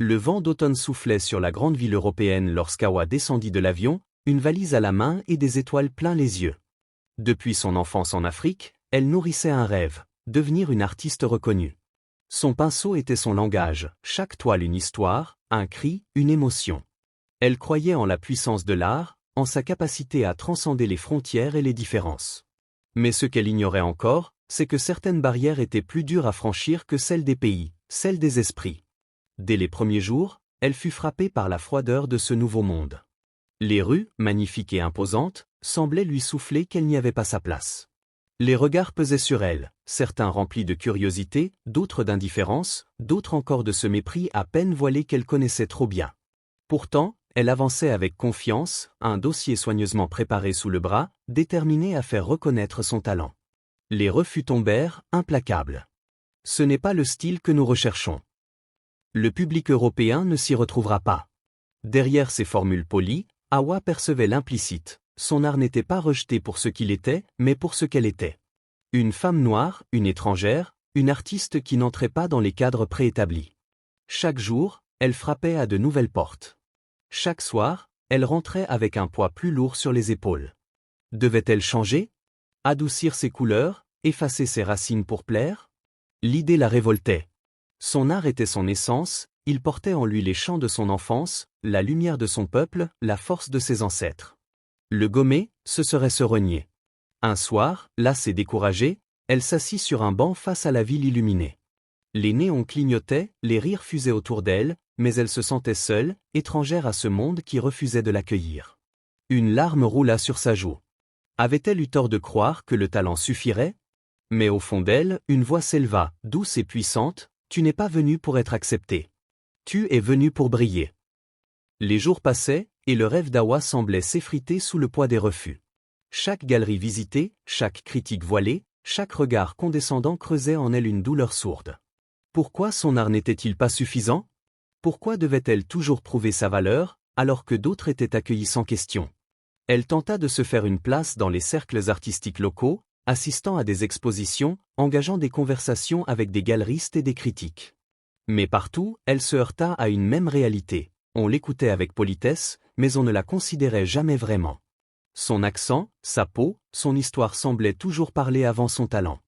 Le vent d'automne soufflait sur la grande ville européenne lorsqu'Awa descendit de l'avion, une valise à la main et des étoiles plein les yeux. Depuis son enfance en Afrique, elle nourrissait un rêve, devenir une artiste reconnue. Son pinceau était son langage, chaque toile une histoire, un cri, une émotion. Elle croyait en la puissance de l'art, en sa capacité à transcender les frontières et les différences. Mais ce qu'elle ignorait encore, c'est que certaines barrières étaient plus dures à franchir que celles des pays, celles des esprits. Dès les premiers jours, elle fut frappée par la froideur de ce nouveau monde. Les rues, magnifiques et imposantes, semblaient lui souffler qu'elle n'y avait pas sa place. Les regards pesaient sur elle, certains remplis de curiosité, d'autres d'indifférence, d'autres encore de ce mépris à peine voilé qu'elle connaissait trop bien. Pourtant, elle avançait avec confiance, un dossier soigneusement préparé sous le bras, déterminée à faire reconnaître son talent. Les refus tombèrent, implacables. Ce n'est pas le style que nous recherchons. Le public européen ne s'y retrouvera pas. Derrière ces formules polies, Awa percevait l'implicite. Son art n'était pas rejeté pour ce qu'il était, mais pour ce qu'elle était. Une femme noire, une étrangère, une artiste qui n'entrait pas dans les cadres préétablis. Chaque jour, elle frappait à de nouvelles portes. Chaque soir, elle rentrait avec un poids plus lourd sur les épaules. Devait-elle changer? Adoucir ses couleurs, effacer ses racines pour plaire? L'idée la révoltait. Son art était son essence, il portait en lui les chants de son enfance, la lumière de son peuple, la force de ses ancêtres. Le gommer, ce serait se renier. Un soir, lasse et découragée, elle s'assit sur un banc face à la ville illuminée. Les néons clignotaient, les rires fusaient autour d'elle, mais elle se sentait seule, étrangère à ce monde qui refusait de l'accueillir. Une larme roula sur sa joue. Avait-elle eu tort de croire que le talent suffirait? Mais au fond d'elle, une voix s'éleva, douce et puissante, « Tu n'es pas venu pour être accepté. Tu es venu pour briller. » Les jours passaient, et le rêve d'Awa semblait s'effriter sous le poids des refus. Chaque galerie visitée, chaque critique voilée, chaque regard condescendant creusait en elle une douleur sourde. Pourquoi son art n'était-il pas suffisant? Pourquoi devait-elle toujours prouver sa valeur, alors que d'autres étaient accueillis sans question? Elle tenta de se faire une place dans les cercles artistiques locaux, assistant à des expositions, engageant des conversations avec des galeristes et des critiques. Mais partout, elle se heurta à une même réalité. On l'écoutait avec politesse, mais on ne la considérait jamais vraiment. Son accent, sa peau, son histoire semblaient toujours parler avant son talent.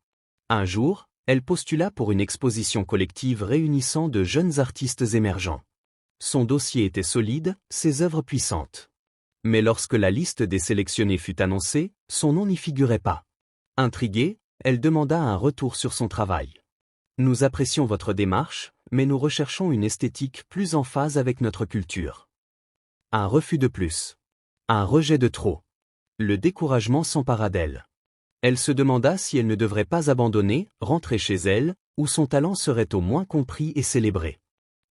Un jour, elle postula pour une exposition collective réunissant de jeunes artistes émergents. Son dossier était solide, ses œuvres puissantes. Mais lorsque la liste des sélectionnés fut annoncée, son nom n'y figurait pas. Intriguée, elle demanda un retour sur son travail. « Nous apprécions votre démarche, mais nous recherchons une esthétique plus en phase avec notre culture. » Un refus de plus. Un rejet de trop. Le découragement s'empara d'elle. Elle se demanda si elle ne devrait pas abandonner, rentrer chez elle, où son talent serait au moins compris et célébré.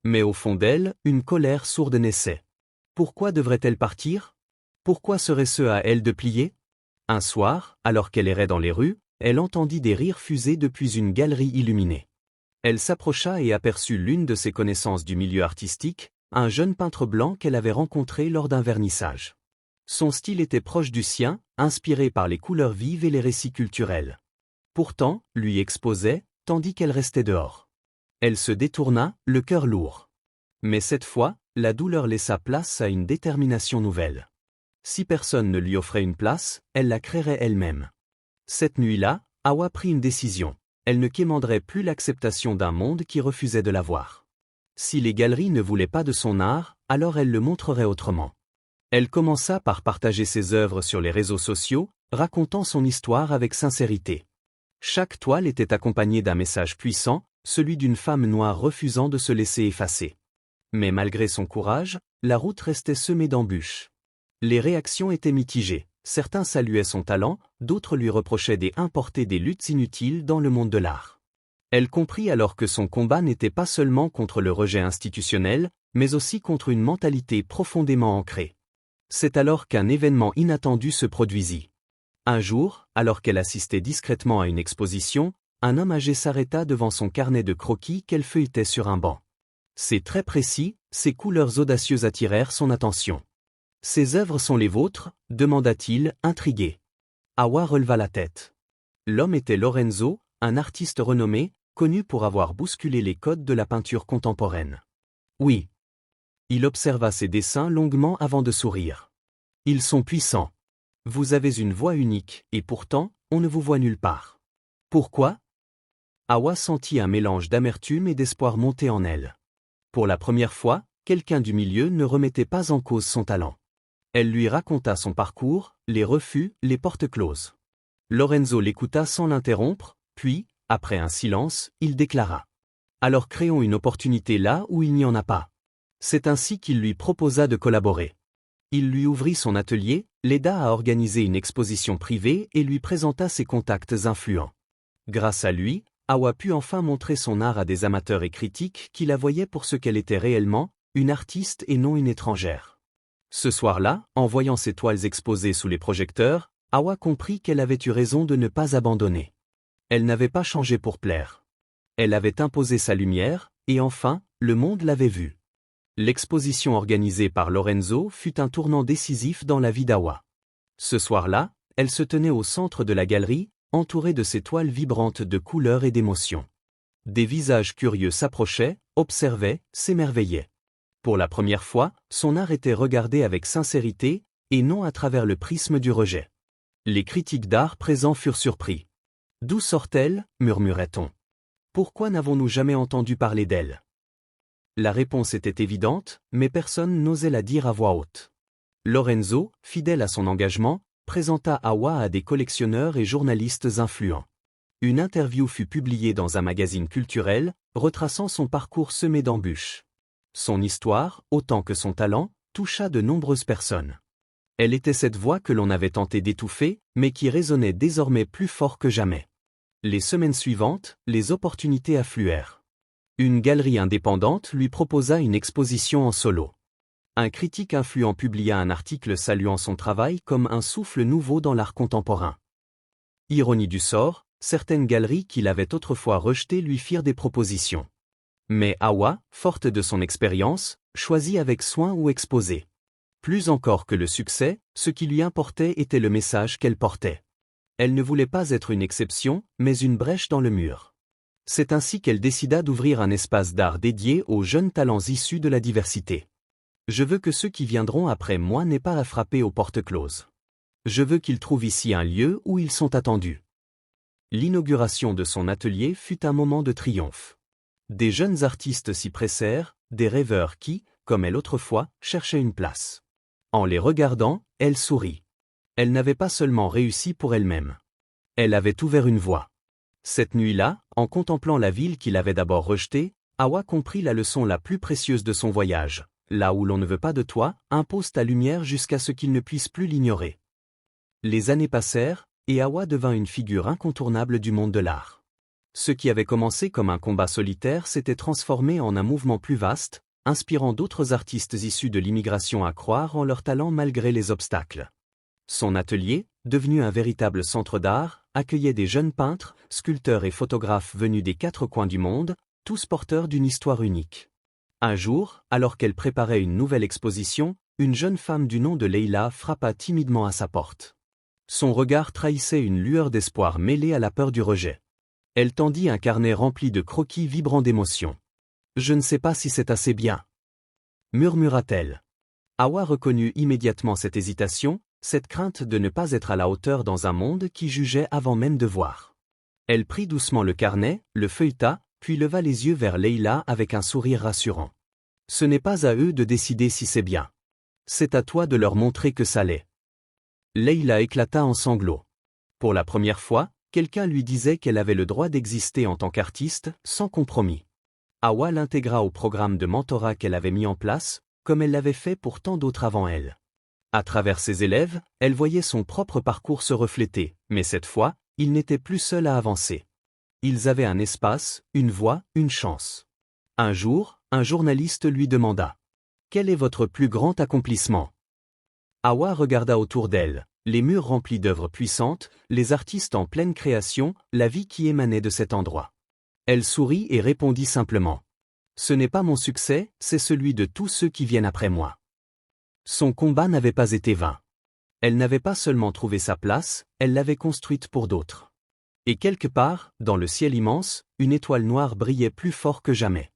Mais au fond d'elle, une colère sourde naissait. Pourquoi devrait-elle partir? Pourquoi serait-ce à elle de plier? Un soir, alors qu'elle errait dans les rues, elle entendit des rires fuser depuis une galerie illuminée. Elle s'approcha et aperçut l'une de ses connaissances du milieu artistique, un jeune peintre blanc qu'elle avait rencontré lors d'un vernissage. Son style était proche du sien, inspiré par les couleurs vives et les récits culturels. Pourtant, lui exposait, tandis qu'elle restait dehors. Elle se détourna, le cœur lourd. Mais cette fois, la douleur laissa place à une détermination nouvelle. Si personne ne lui offrait une place, elle la créerait elle-même. Cette nuit-là, Awa prit une décision. Elle ne quémanderait plus l'acceptation d'un monde qui refusait de la voir. Si les galeries ne voulaient pas de son art, alors elle le montrerait autrement. Elle commença par partager ses œuvres sur les réseaux sociaux, racontant son histoire avec sincérité. Chaque toile était accompagnée d'un message puissant, celui d'une femme noire refusant de se laisser effacer. Mais malgré son courage, la route restait semée d'embûches. Les réactions étaient mitigées. Certains saluaient son talent, d'autres lui reprochaient d'importer des luttes inutiles dans le monde de l'art. Elle comprit alors que son combat n'était pas seulement contre le rejet institutionnel, mais aussi contre une mentalité profondément ancrée. C'est alors qu'un événement inattendu se produisit. Un jour, alors qu'elle assistait discrètement à une exposition, un homme âgé s'arrêta devant son carnet de croquis qu'elle feuilletait sur un banc. Ses traits précis, ses couleurs audacieuses attirèrent son attention. « Ces œuvres sont les vôtres ?» demanda-t-il, intrigué. Awa releva la tête. L'homme était Lorenzo, un artiste renommé, connu pour avoir bousculé les codes de la peinture contemporaine. Oui. Il observa ses dessins longuement avant de sourire. Ils sont puissants. Vous avez une voix unique, et pourtant, on ne vous voit nulle part. Pourquoi? Hawa sentit un mélange d'amertume et d'espoir monter en elle. Pour la première fois, quelqu'un du milieu ne remettait pas en cause son talent. Elle lui raconta son parcours, les refus, les portes closes. Lorenzo l'écouta sans l'interrompre, puis, après un silence, il déclara. Alors créons une opportunité là où il n'y en a pas. C'est ainsi qu'il lui proposa de collaborer. Il lui ouvrit son atelier, l'aida à organiser une exposition privée et lui présenta ses contacts influents. Grâce à lui, Hawa put enfin montrer son art à des amateurs et critiques qui la voyaient pour ce qu'elle était réellement, une artiste et non une étrangère. Ce soir-là, en voyant ses toiles exposées sous les projecteurs, Hawa comprit qu'elle avait eu raison de ne pas abandonner. Elle n'avait pas changé pour plaire. Elle avait imposé sa lumière, et enfin, le monde l'avait vue. L'exposition organisée par Lorenzo fut un tournant décisif dans la vie d'Hawa. Ce soir-là, elle se tenait au centre de la galerie, entourée de ses toiles vibrantes de couleurs et d'émotions. Des visages curieux s'approchaient, observaient, s'émerveillaient. Pour la première fois, son art était regardé avec sincérité, et non à travers le prisme du rejet. Les critiques d'art présents furent surpris. « D'où sort-elle » murmurait-on. « Pourquoi n'avons-nous jamais entendu parler d'elle » La réponse était évidente, mais personne n'osait la dire à voix haute. Lorenzo, fidèle à son engagement, présenta Hawa à des collectionneurs et journalistes influents. Une interview fut publiée dans un magazine culturel, retraçant son parcours semé d'embûches. Son histoire, autant que son talent, toucha de nombreuses personnes. Elle était cette voix que l'on avait tenté d'étouffer, mais qui résonnait désormais plus fort que jamais. Les semaines suivantes, les opportunités affluèrent. Une galerie indépendante lui proposa une exposition en solo. Un critique influent publia un article saluant son travail comme un souffle nouveau dans l'art contemporain. Ironie du sort, certaines galeries qui l'avaient autrefois rejetée lui firent des propositions. Mais Hawa, forte de son expérience, choisit avec soin où exposer. Plus encore que le succès, ce qui lui importait était le message qu'elle portait. Elle ne voulait pas être une exception, mais une brèche dans le mur. C'est ainsi qu'elle décida d'ouvrir un espace d'art dédié aux jeunes talents issus de la diversité. Je veux que ceux qui viendront après moi n'aient pas à frapper aux portes closes. Je veux qu'ils trouvent ici un lieu où ils sont attendus. L'inauguration de son atelier fut un moment de triomphe. Des jeunes artistes s'y pressèrent, des rêveurs qui, comme elle autrefois, cherchaient une place. En les regardant, elle sourit. Elle n'avait pas seulement réussi pour elle-même. Elle avait ouvert une voie. Cette nuit-là, en contemplant la ville qu'il avait d'abord rejetée, Hawa comprit la leçon la plus précieuse de son voyage. Là où l'on ne veut pas de toi, impose ta lumière jusqu'à ce qu'il ne puisse plus l'ignorer. Les années passèrent, et Hawa devint une figure incontournable du monde de l'art. Ce qui avait commencé comme un combat solitaire s'était transformé en un mouvement plus vaste, inspirant d'autres artistes issus de l'immigration à croire en leur talent malgré les obstacles. Son atelier, devenu un véritable centre d'art, accueillait des jeunes peintres, sculpteurs et photographes venus des quatre coins du monde, tous porteurs d'une histoire unique. Un jour, alors qu'elle préparait une nouvelle exposition, une jeune femme du nom de Leila frappa timidement à sa porte. Son regard trahissait une lueur d'espoir mêlée à la peur du rejet. Elle tendit un carnet rempli de croquis vibrants d'émotion. « Je ne sais pas si c'est assez bien. » murmura-t-elle. Hawa reconnut immédiatement cette hésitation, cette crainte de ne pas être à la hauteur dans un monde qui jugeait avant même de voir. Elle prit doucement le carnet, le feuilleta, puis leva les yeux vers Leila avec un sourire rassurant. « Ce n'est pas à eux de décider si c'est bien. C'est à toi de leur montrer que ça l'est. » Leila éclata en sanglots. Pour la première fois, quelqu'un lui disait qu'elle avait le droit d'exister en tant qu'artiste, sans compromis. Hawa l'intégra au programme de mentorat qu'elle avait mis en place, comme elle l'avait fait pour tant d'autres avant elle. À travers ses élèves, elle voyait son propre parcours se refléter, mais cette fois, il n'était plus seul à avancer. Ils avaient un espace, une voix, une chance. Un jour, un journaliste lui demanda « Quel est votre plus grand accomplissement ?» Hawa regarda autour d'elle, les murs remplis d'œuvres puissantes, les artistes en pleine création, la vie qui émanait de cet endroit. Elle sourit et répondit simplement « Ce n'est pas mon succès, c'est celui de tous ceux qui viennent après moi. » Son combat n'avait pas été vain. Elle n'avait pas seulement trouvé sa place, elle l'avait construite pour d'autres. Et quelque part, dans le ciel immense, une étoile noire brillait plus fort que jamais.